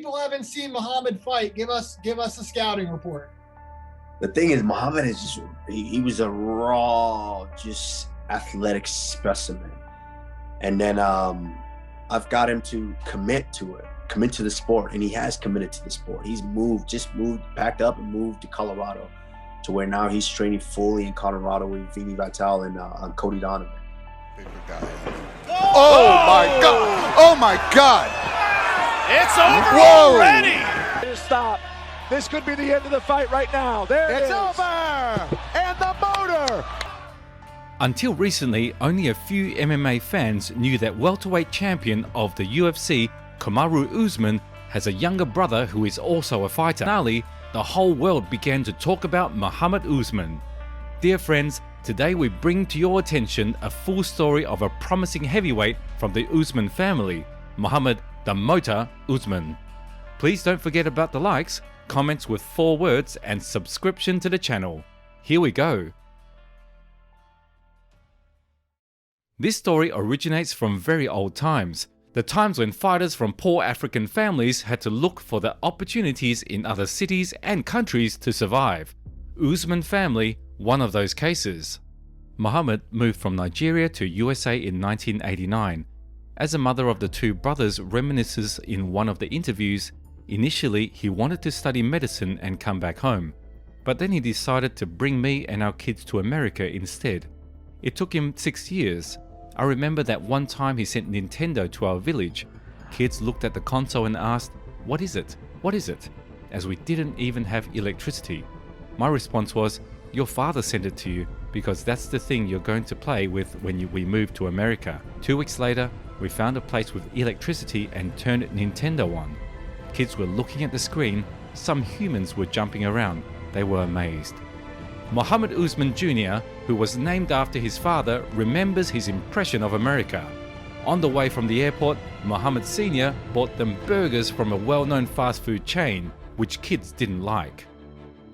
people haven't seen Muhammad fight, give us a scouting report. The thing is, Muhammad is just, he was a raw, just athletic specimen. And then I've got him to commit to the sport, and he has committed to the sport. He's packed up and moved to Colorado, to where now he's training fully in Colorado with Vinny Vital and Cody Donovan. Oh my God! Oh my God! It's over already! Stop. This could be the end of the fight right now. It's over! And the motor! Until recently, only a few MMA fans knew that welterweight champion of the UFC, Kamaru Usman, has a younger brother who is also a fighter. Finally, the whole world began to talk about Mohammed Usman. Dear friends, today we bring to your attention a full story of a promising heavyweight from the Usman family, Mohammed "The Motor" Usman. Please don't forget about the likes, comments with 4 words, and subscription to the channel. Here we go. This story originates from very old times, the times when fighters from poor African families had to look for the opportunities in other cities and countries to survive. Usman family, one of those cases. Mohammed moved from Nigeria to USA in 1989. As a mother of the 2 brothers reminisces in one of the interviews, initially he wanted to study medicine and come back home, but then he decided to bring me and our kids to America instead. It took him 6 years. I remember that one time he sent Nintendo to our village. Kids looked at the console and asked, "What is it? What is it?" as we didn't even have electricity. My response was, "Your father sent it to you because that's the thing you're going to play with when we move to America." 2 weeks later, we found a place with electricity and turned Nintendo on. Kids were looking at the screen. Some humans were jumping around. They were amazed. Mohammed Usman Jr., who was named after his father, remembers his impression of America. On the way from the airport, Mohammed Sr. bought them burgers from a well-known fast food chain, which kids didn't like.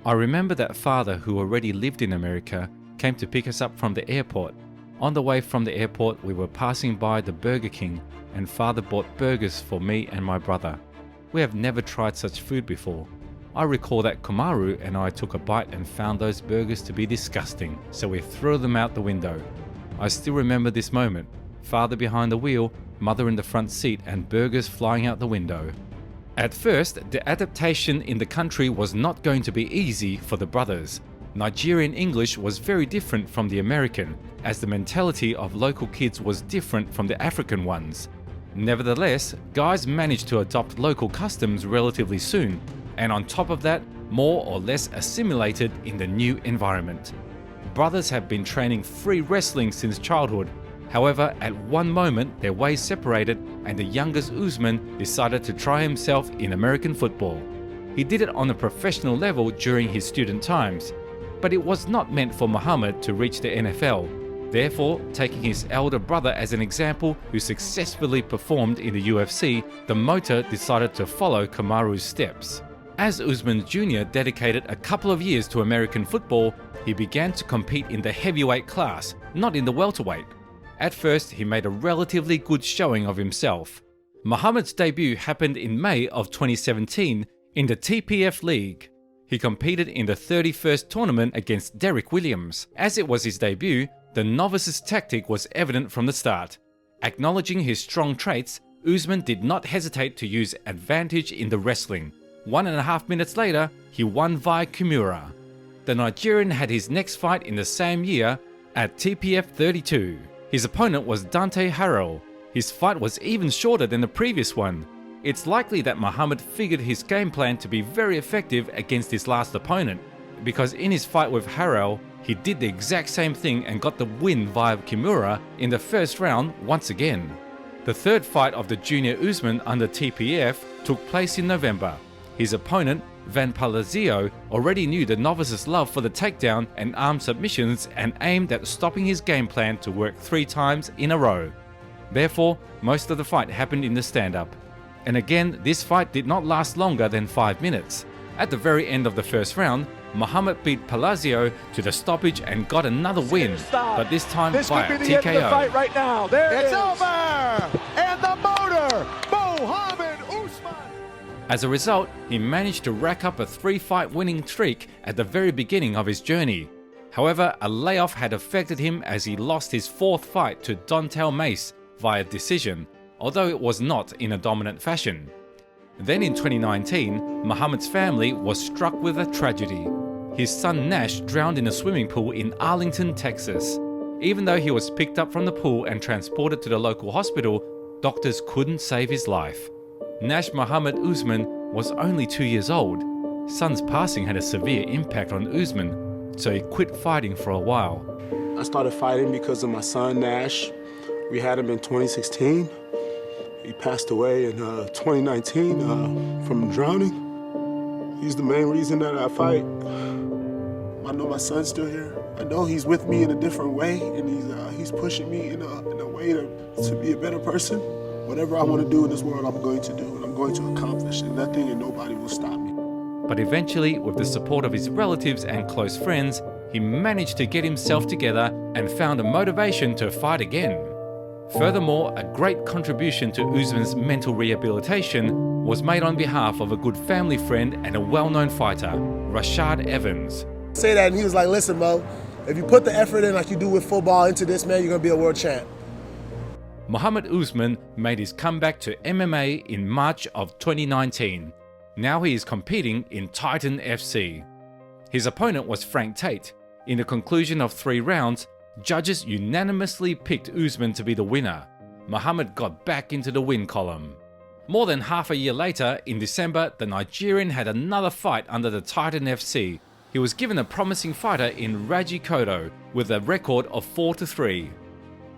I remember that father, who already lived in America, came to pick us up from the airport. On the way from the airport, we were passing by the Burger King, and father bought burgers for me and my brother. We have never tried such food before. I recall that Kamaru and I took a bite and found those burgers to be disgusting, so we threw them out the window. I still remember this moment. Father behind the wheel, mother in the front seat, and burgers flying out the window. At first, the adaptation in the country was not going to be easy for the brothers. Nigerian English was very different from the American, as the mentality of local kids was different from the African ones. Nevertheless, guys managed to adopt local customs relatively soon, and on top of that, more or less assimilated in the new environment. Brothers have been training free wrestling since childhood. However, at one moment their ways separated and the youngest Usman decided to try himself in American football. He did it on a professional level during his student times, but it was not meant for Mohammed to reach the NFL. Therefore, taking his elder brother as an example who successfully performed in the UFC, the Motor decided to follow Kamaru's steps. As Usman Jr. dedicated a couple of years to American football, he began to compete in the heavyweight class, not in the welterweight. At first, he made a relatively good showing of himself. Mohammed's debut happened in May of 2017 in the TPF League. He competed in the 31st tournament against Derek Williams. As it was his debut, the novice's tactic was evident from the start. Acknowledging his strong traits, Usman did not hesitate to use advantage in the wrestling. 1.5 minutes later, he won via Kimura. The Nigerian had his next fight in the same year at TPF 32. His opponent was Dante Harrell. His fight was even shorter than the previous one. It's likely that Mohammed figured his game plan to be very effective against his last opponent, because in his fight with Harrell, he did the exact same thing and got the win via Kimura in the first round once again. The third fight of the junior Usman under TPF took place in November. His opponent, Van Palacio, already knew the novice's love for the takedown and arm submissions and aimed at stopping his game plan to work 3 times in a row. Therefore, most of the fight happened in the stand-up. And again, this fight did not last longer than 5 minutes. At the very end of the first round, Mohammed beat Palacio to the stoppage and got another win, but this time via could be the TKO. end of the fight right now. There It's it is. over! And the motor, Mohammed Usman! As a result, he managed to rack up a 3-fight winning streak at the very beginning of his journey. However, a layoff had affected him as he lost his 4th fight to Don'Tale Mace via decision, although it was not in a dominant fashion. Then in 2019, Muhammad's family was struck with a tragedy. His son Nash drowned in a swimming pool in Arlington, Texas. Even though he was picked up from the pool and transported to the local hospital, doctors couldn't save his life. Nash Mohammed Usman was only 2 years old. Son's passing had a severe impact on Usman, so he quit fighting for a while. I started fighting because of my son Nash. We had him in 2016. He passed away in 2019 from drowning. He's the main reason that I fight. I know my son's still here. I know he's with me in a different way, and he's pushing me in a way to be a better person. Whatever I want to do in this world, I'm going to do, and I'm going to accomplish it. Nothing and nobody will stop me. But eventually, with the support of his relatives and close friends, he managed to get himself together and found a motivation to fight again. Furthermore, a great contribution to Usman's mental rehabilitation was made on behalf of a good family friend and a well-known fighter, Rashad Evans. Say that, and he was like, listen, Mo, if you put the effort in like you do with football into this, man, you're going to be a world champ. Mohammed Usman made his comeback to MMA in March of 2019. Now he is competing in Titan FC. His opponent was Frank Tate. In the conclusion of 3 rounds, judges unanimously picked Usman to be the winner. Mohammed got back into the win column. More than half a year later, in December, the Nigerian had another fight under the Titan FC. He was given a promising fighter in Raji Kodo with a record of 4-3.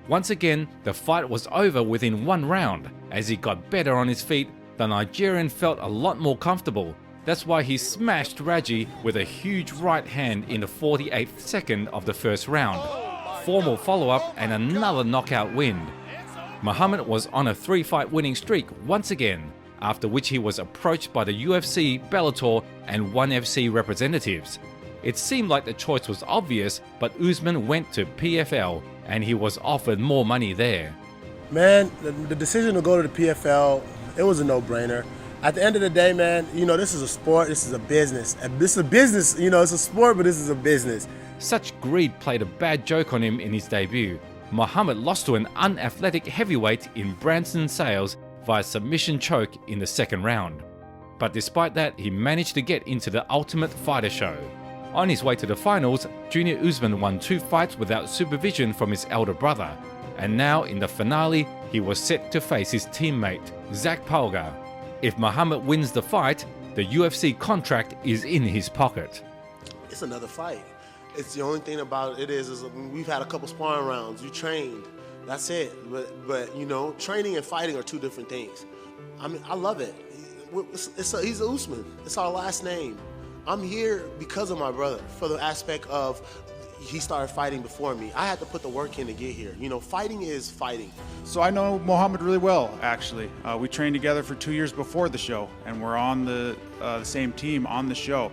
Once again, the fight was over within 1 round. As he got better on his feet, the Nigerian felt a lot more comfortable. That's why he smashed Raji with a huge right hand in the 48th second of the first round. Formal follow-up and another knockout win. Mohammed was on a 3-fight winning streak once again, after which he was approached by the UFC, Bellator and ONE FC representatives. It seemed like the choice was obvious, but Usman went to PFL and he was offered more money there. Man, the decision to go to the PFL, it was a no-brainer. At the end of the day, man, you know, this is a sport, this is a business. This is a business, you know, it's a sport, but this is a business. Such greed played a bad joke on him in his debut. Mohammed lost to an unathletic heavyweight in Branson Sales via submission choke in the 2nd round. But despite that, he managed to get into the Ultimate Fighter show. On his way to the finals, Junior Usman won 2 fights without supervision from his elder brother. And now in the finale, he was set to face his teammate, Zach Palga. If Mohammed wins the fight, the UFC contract is in his pocket. It's another fight. It's the only thing about it is we've had a couple sparring rounds. You trained, that's it. But you know, training and fighting are 2 different things. I mean, I love it. He's Usman. It's our last name. I'm here because of my brother, for the aspect of he started fighting before me. I had to put the work in to get here. You know, fighting is fighting. So I know Mohammed really well, actually. We trained together for 2 years before the show, and we're on the same team on the show.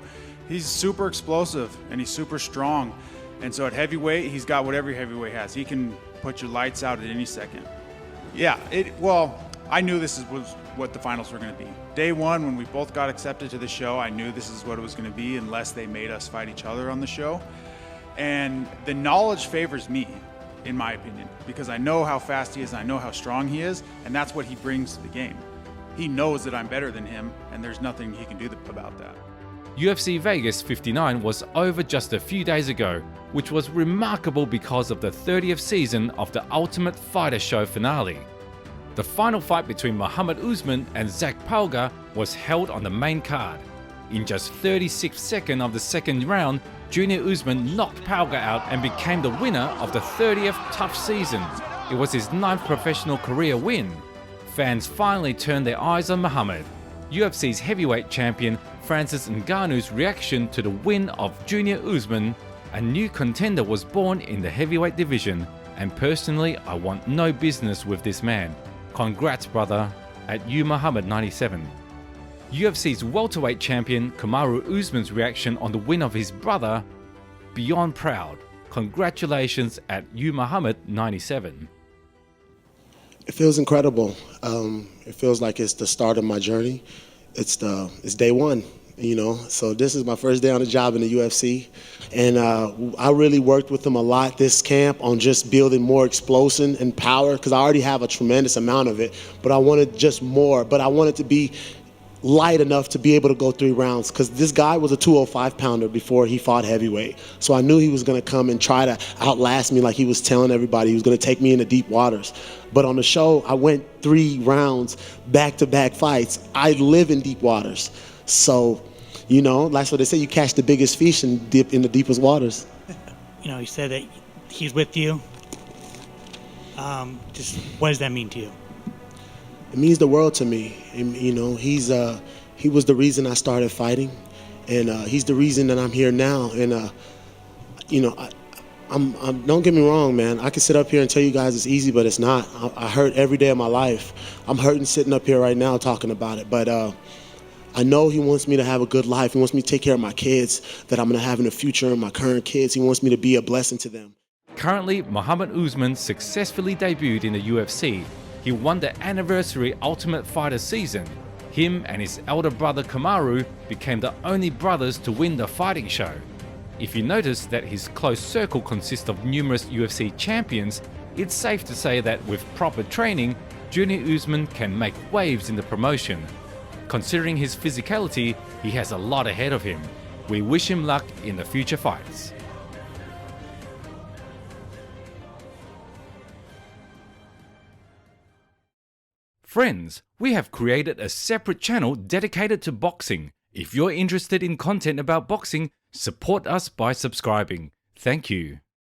He's super explosive and he's super strong. And so at heavyweight, he's got what every heavyweight has. He can put your lights out at any second. Yeah, well, I knew this was what the finals were going to be. Day 1, when we both got accepted to the show, I knew this is what it was going to be unless they made us fight each other on the show. And the knowledge favors me, in my opinion, because I know how fast he is and I know how strong he is, and that's what he brings to the game. He knows that I'm better than him, and there's nothing he can do about that. UFC Vegas 59 was over just a few days ago, which was remarkable because of the 30th season of the Ultimate Fighter show finale. The final fight between Mohammed Usman and Zach Palga was held on the main card. In just 36 seconds of the 2nd round, Junior Usman knocked Palga out and became the winner of the 30th TUF season. It was his 9th professional career win. Fans finally turned their eyes on Mohammed. UFC's heavyweight champion Francis Ngannou's reaction to the win of Junior Usman. A new contender was born in the heavyweight division, and personally I want no business with this man. Congrats brother, at Mohammed97. UFC's welterweight champion Kamaru Usman's reaction on the win of his brother, beyond proud. Congratulations at Mohammed97. It feels incredible. It feels like it's the start of my journey. it's day one. You know, so this is my first day on the job in the UFC, and I really worked with them a lot this camp on just building more explosion and power, because I already have a tremendous amount of it, but I wanted just more. But I wanted to be light enough to be able to go 3 rounds, because this guy was a 205 pounder before he fought heavyweight, so I knew he was going to come and try to outlast me, like he was telling everybody he was going to take me into deep waters. But on the show, I went 3 rounds, back-to-back fights. I live in deep waters. So, you know, that's what they say, you catch the biggest fish and dip in the deepest waters. You know, you said that he's with you. Just what does that mean to you? It means the world to me. And, you know, he was the reason I started fighting, and he's the reason that I'm here now. And you know, I'm don't get me wrong, man. I can sit up here and tell you guys it's easy, but it's not. I hurt every day of my life. I'm hurting sitting up here right now talking about it. But I know he wants me to have a good life. He wants me to take care of my kids that I'm going to have in the future, and my current kids. He wants me to be a blessing to them. Currently, Mohammed Usman successfully debuted in the UFC. He won the anniversary Ultimate Fighter season. Him and his elder brother Kamaru became the only brothers to win the fighting show. If you notice that his close circle consists of numerous UFC champions, it's safe to say that with proper training, Junior Usman can make waves in the promotion. Considering his physicality, he has a lot ahead of him. We wish him luck in the future fights. Friends, we have created a separate channel dedicated to boxing. If you're interested in content about boxing, support us by subscribing. Thank you.